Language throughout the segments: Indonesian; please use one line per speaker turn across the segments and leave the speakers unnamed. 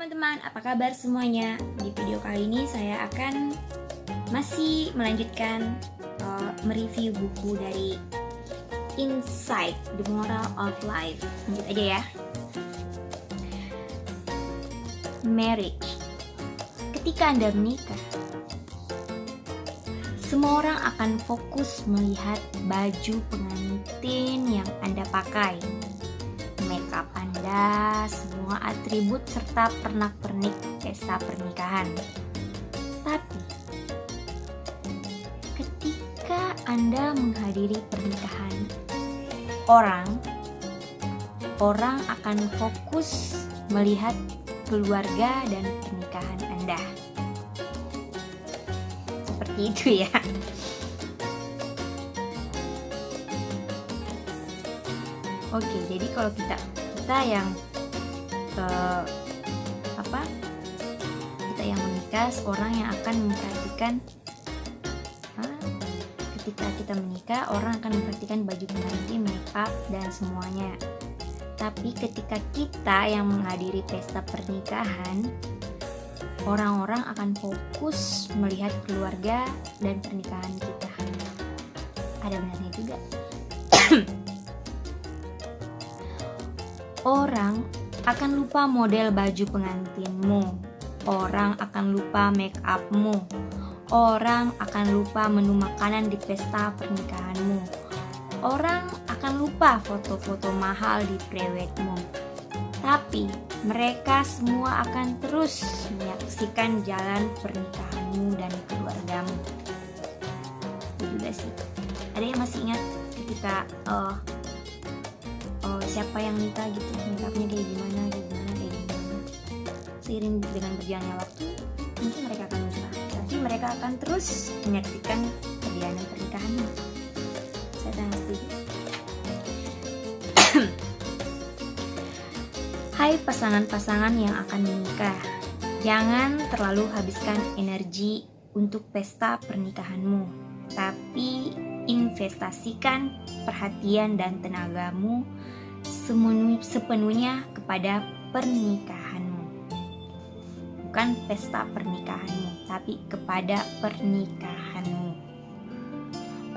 teman-teman, apa kabar semuanya? Di video kali ini saya akan masih melanjutkan mereview buku dari Inside The Moral of Life. Lanjut aja ya. Marriage. Ketika Anda menikah, semua orang akan fokus melihat baju pengantin yang Anda pakai, makeup Anda, semua atribut serta pernak-pernik pesta pernikahan. Tapi ketika Anda menghadiri pernikahan orang akan fokus melihat keluarga dan pernikahan Anda. Seperti itu ya. Oke, jadi kalau kita yang kita yang menikah, orang yang akan memperhatikan ketika kita menikah, orang akan memperhatikan baju pengantin, makeup dan semuanya. Tapi ketika kita yang menghadiri pesta pernikahan, orang-orang akan fokus melihat keluarga dan pernikahan kita. Ada benarnya juga. Orang akan lupa model baju pengantinmu. Orang akan lupa make upmu. Orang akan lupa menu makanan di pesta pernikahanmu. Orang akan lupa foto-foto mahal di prewedmu. Tapi mereka semua akan terus menyaksikan jalan pernikahanmu dan keluargamu. Itu juga sih. Ada yang masih ingat ketika siapa yang nikah gitu, makeupnya kayak gimana. Seiring dengan berjalannya waktu, mungkin mereka akan lupa, tapi mereka akan terus menyaksikan perjalanan pernikahannya. Saya sangat setuju. Hai pasangan-pasangan yang akan menikah, jangan terlalu habiskan energi untuk pesta pernikahanmu, tapi investasikan perhatian dan tenagamu sepenuhnya kepada pernikahanmu. Bukan pesta pernikahanmu, tapi kepada pernikahanmu.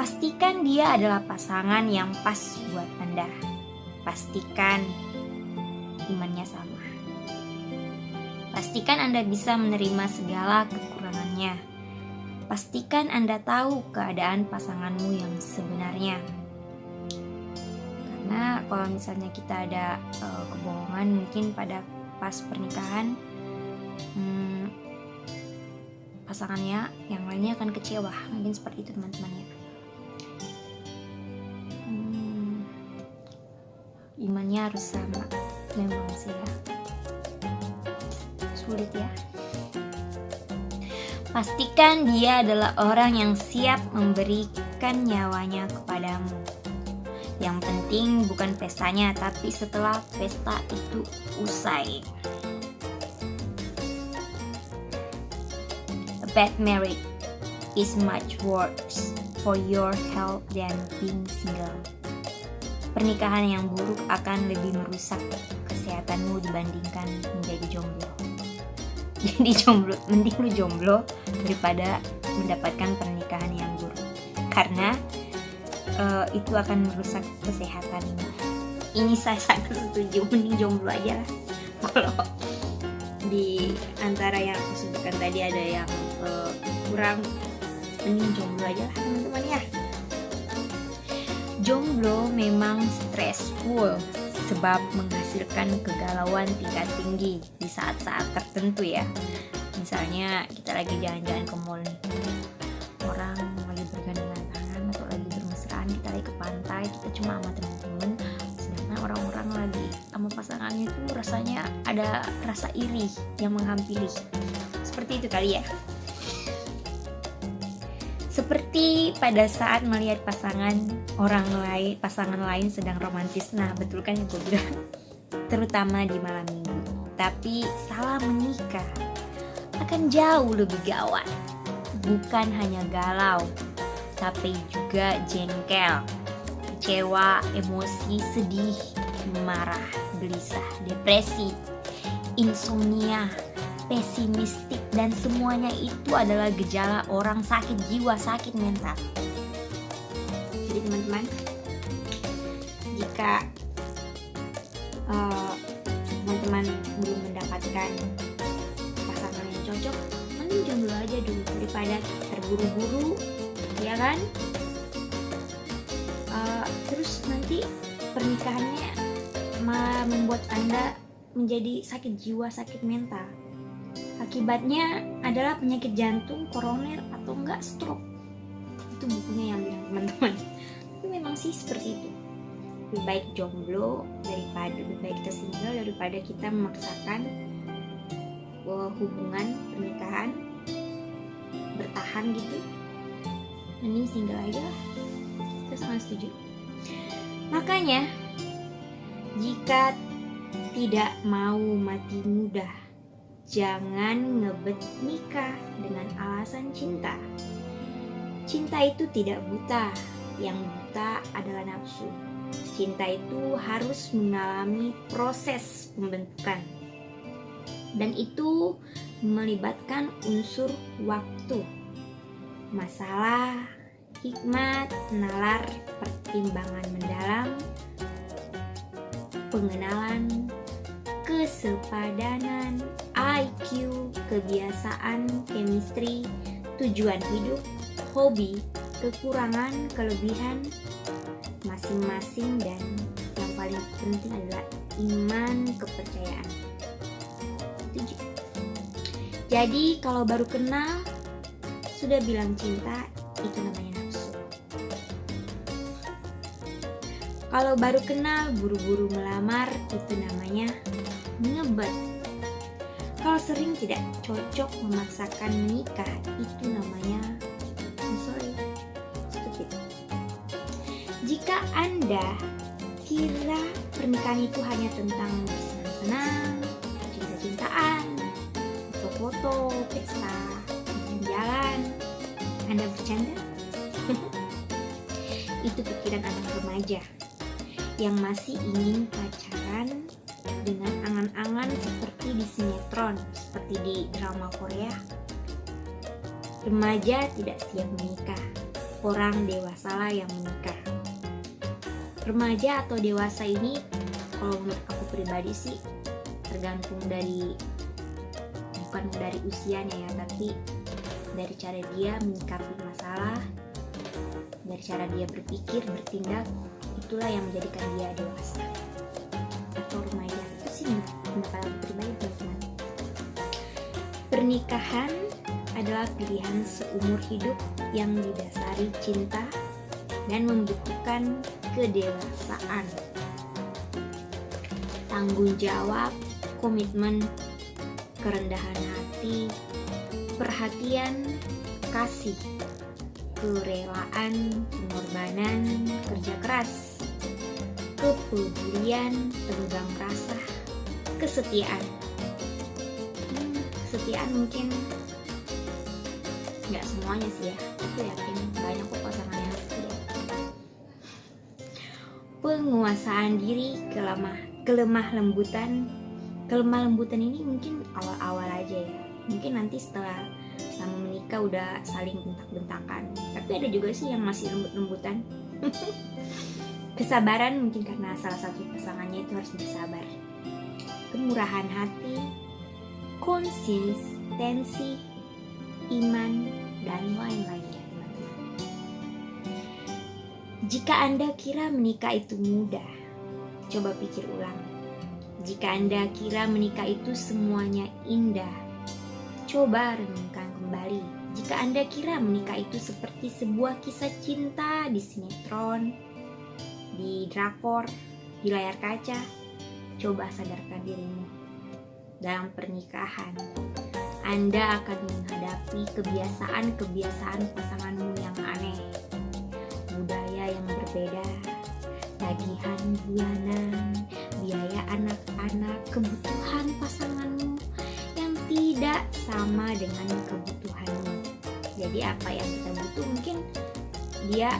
Pastikan dia adalah pasangan yang pas buat Anda. Pastikan imannya sama. Pastikan Anda bisa menerima segala kekurangannya. Pastikan Anda tahu keadaan pasanganmu yang sebenarnya. Karena kalau misalnya kita ada kebohongan mungkin pada pas pernikahan, pasangannya yang lainnya akan kecewa. Mungkin seperti itu teman-temannya. Imannya harus sama. Memang sih ya, sulit ya. Pastikan dia adalah orang yang siap memberikan nyawanya kepadamu. Yang penting bukan pestanya, tapi setelah pesta itu usai. A bad marriage is much worse for your health than being single. Pernikahan yang buruk akan lebih merusak kesehatanmu dibandingkan menjadi jomblo. Jadi mending lu jomblo daripada mendapatkan pernikahan yang buruk. Karena itu akan merusak kesehatanmu. Ini saya sangat setuju, mending jomblo aja lah. Kalau di antara yang aku sebutkan tadi ada yang kurang, mending jomblo aja lah teman-teman ya. Jomblo memang stressful sebab menghasilkan kegalauan tingkat tinggi di saat-saat tertentu ya. Misalnya kita lagi jalan-jalan ke mall nih, orang lagi bergandengan tangan atau lagi bermesraan, kita lagi ke pantai, kita cuma sama teman-teman, sedangkan orang-orang lagi sama pasangannya itu rasanya ada rasa iri yang menghampiri. Seperti itu kali ya. Seperti pada saat melihat pasangan lain sedang romantis. Nah, betul kan yang gue bilang, terutama di malam minggu. Tapi salah menikah akan jauh lebih gawat. Bukan hanya galau, tapi juga jengkel, kecewa, emosi, sedih, marah, gelisah, depresi. insomnia, pesimistik, dan semuanya itu adalah gejala orang sakit jiwa, sakit mental. Jadi teman-teman, jika teman-teman belum mendapatkan pasangan yang cocok, mending jomblo aja dulu daripada terburu-buru, ya kan? Terus nanti pernikahannya malah membuat Anda menjadi sakit jiwa, sakit mental. Akibatnya adalah penyakit jantung, koroner, atau enggak stroke. Itu bukunya yang bilang teman-teman. Tapi memang sih seperti itu. Lebih baik jomblo lebih baik kita single daripada kita memaksakan hubungan pernikahan bertahan gitu. Mending single aja lah. Kita sangat setuju. Makanya jika tidak mau mati muda, jangan ngebet nikah dengan alasan cinta. Cinta itu tidak buta, yang buta adalah nafsu. Cinta itu harus mengalami proses pembentukan, dan itu melibatkan unsur waktu, masalah, hikmat, nalar, pertimbangan mendalam, pengenalan, kesepadanan, IQ, kebiasaan, chemistry, tujuan hidup, hobi, kekurangan, kelebihan masing-masing, dan yang paling penting adalah iman, kepercayaan. Jadi kalau baru kenal sudah bilang cinta, itu namanya nafsu. Kalau baru kenal buru-buru melamar, itu namanya ngebet. Kalau sering tidak cocok memaksakan menikah, itu namanya stupid. Jika Anda kira pernikahan itu hanya tentang bersenang-senang, cinta-cintaan, foto-foto, pesta, jalan, Anda bercanda? Itu pikiran anak remaja yang masih ingin pacaran dengan angan-angan seperti di sinetron, seperti di drama Korea. Remaja tidak siap menikah, orang dewasalah yang menikah. Remaja atau dewasa ini, kalau menurut aku pribadi sih, tergantung bukan dari usianya ya, tapi dari cara dia menyikapi masalah, dari cara dia berpikir, bertindak, itulah yang menjadikan dia dewasa atau remaja. Itu sih pendapat aku pribadi, teman-teman. Pernikahan adalah pilihan seumur hidup yang didasari cinta dan membutuhkan kedewasaan, tanggung jawab, komitmen, kerendahan hati, perhatian, kasih, kerelaan, pengorbanan, kerja keras, kepedulian, tenggang rasa, kesetiaan. Kesetiaan mungkin nggak semuanya sih ya, aku yakin banyak kok pasangan yang setia. Penguasaan diri, kelemah lembutan ini mungkin awal-awal aja ya. Mungkin nanti setelah lama menikah udah saling bentak-bentakan. Tapi ada juga sih yang masih lembut-lembutan. Kesabaran mungkin karena salah satu pasangannya itu harus bersabar. Kemurahan hati, konsistensi, iman, dan lain-lainnya, teman-teman. Jika Anda kira menikah itu mudah, coba pikir ulang. Jika Anda kira menikah itu semuanya indah, coba renungkan kembali. Jika Anda kira menikah itu seperti sebuah kisah cinta di sinetron, di drakor, di layar kaca, coba sadarkan dirimu. Dalam pernikahan, Anda akan menghadapi kebiasaan-kebiasaan pasanganmu yang aneh, budaya yang berbeda, tagihan bulanan, biaya anak-anak, kebutuhan pasanganmu yang tidak sama dengan kebutuhanmu. Jadi apa yang kita butuh mungkin dia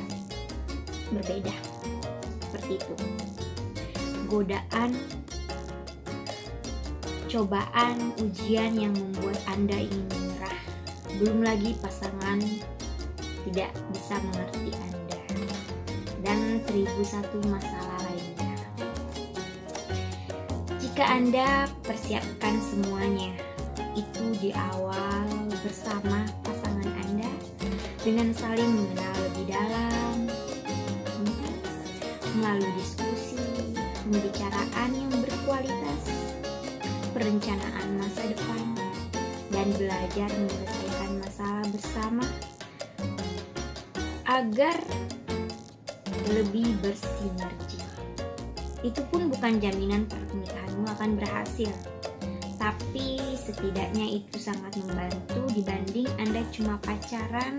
berbeda. Seperti itu. Godaan cobaan, ujian yang membuat Anda ingin menyerah. Belum lagi pasangan tidak bisa mengerti Anda, dan 1001 masalah lainnya. Jika Anda persiapkan semuanya itu di awal bersama pasangan Anda dengan saling mengenal lebih dalam, melalui diskusi, pembicaraan yang berkualitas, perencanaan masa depan, dan belajar menyelesaikan masalah bersama agar lebih bersinergi. Itu pun bukan jaminan pernikahanmu akan berhasil, tapi setidaknya itu sangat membantu dibanding Anda cuma pacaran,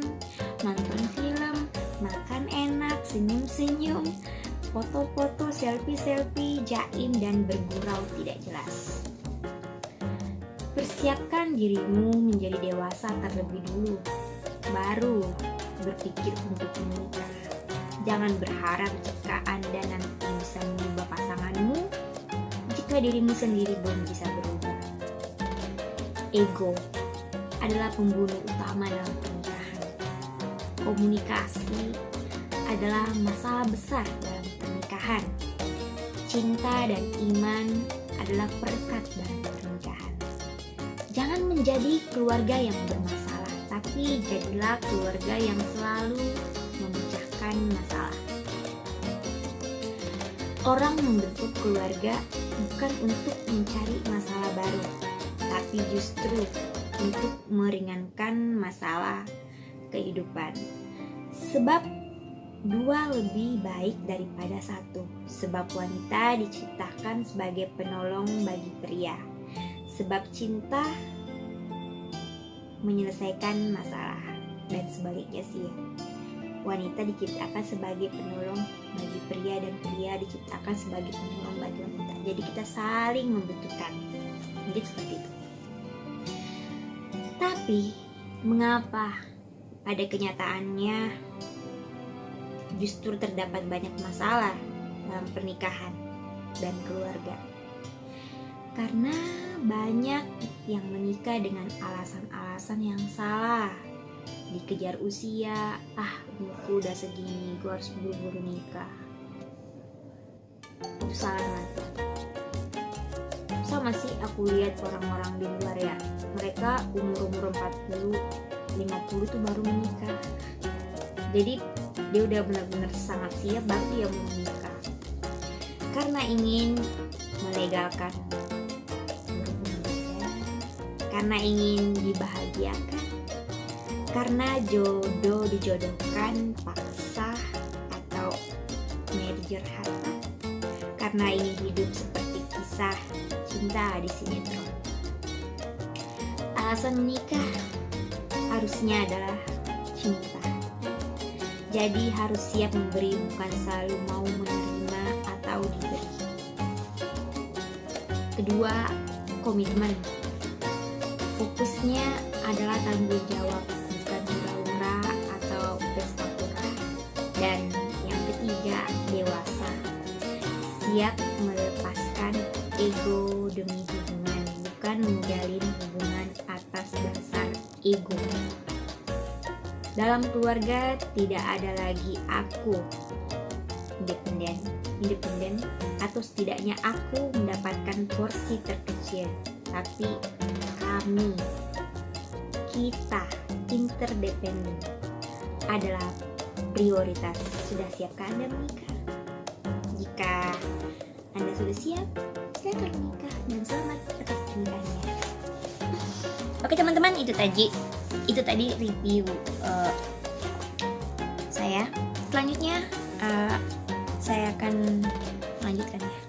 nonton film, makan enak, senyum-senyum, foto-foto, selfie-selfie, jaim, dan bergurau tidak jelas. Persiapkan dirimu menjadi dewasa terlebih dulu, baru berpikir untuk menikah. Jangan berharap jika Anda nanti bisa mengubah pasanganmu jika dirimu sendiri belum bisa berubah. Ego adalah pembunuh utama dalam pernikahan. Komunikasi adalah masalah besar dalam pernikahan. Cinta dan iman adalah perekat dalam pernikahan. Jangan menjadi keluarga yang bermasalah, tapi jadilah keluarga yang selalu memecahkan masalah. Orang membentuk keluarga bukan untuk mencari masalah baru, tapi justru untuk meringankan masalah kehidupan. Sebab dua lebih baik daripada satu. Sebab wanita diciptakan sebagai penolong bagi pria. Sebab cinta menyelesaikan masalah, dan sebaliknya sih ya. Wanita diciptakan sebagai penolong bagi pria, dan pria diciptakan sebagai penolong bagi wanita. Jadi kita saling membutuhkan. Jadi seperti itu. Tapi mengapa pada kenyataannya justru terdapat banyak masalah dalam pernikahan dan keluarga? Karena banyak yang menikah dengan alasan-alasan yang salah. Dikejar usia, umurku udah segini, gue harus buru-buru nikah. Itu salah nanti. Sama sih aku lihat orang-orang di luar ya, mereka umur 40, 50 tuh baru menikah. Jadi dia udah benar-benar sangat siap baru dia mau menikah. Karena ingin melegalkan, karena ingin dibahagiakan, karena jodoh dijodohkan paksa atau merger harta, karena ingin hidup seperti kisah cinta di sinetron. Alasan menikah harusnya adalah cinta. Jadi harus siap memberi, bukan selalu mau menerima atau diberi. Kedua, komitmen. Fokusnya adalah tanggung jawab, bukan hura-hura atau pesta pora. Dan yang ketiga, dewasa. Siap melepaskan ego demi hubungan, bukan menjalin hubungan atas dasar ego. Dalam keluarga tidak ada lagi aku independen atau setidaknya aku mendapatkan porsi terkecil, tapi kami, kita, interdependen adalah prioritas. Sudah siapkah Anda menikah? Jika Anda sudah siap, silakan menikah dan selamat atas pernikahannya. Oke teman-teman, itu tadi review saya. Selanjutnya saya akan melanjutkan ya.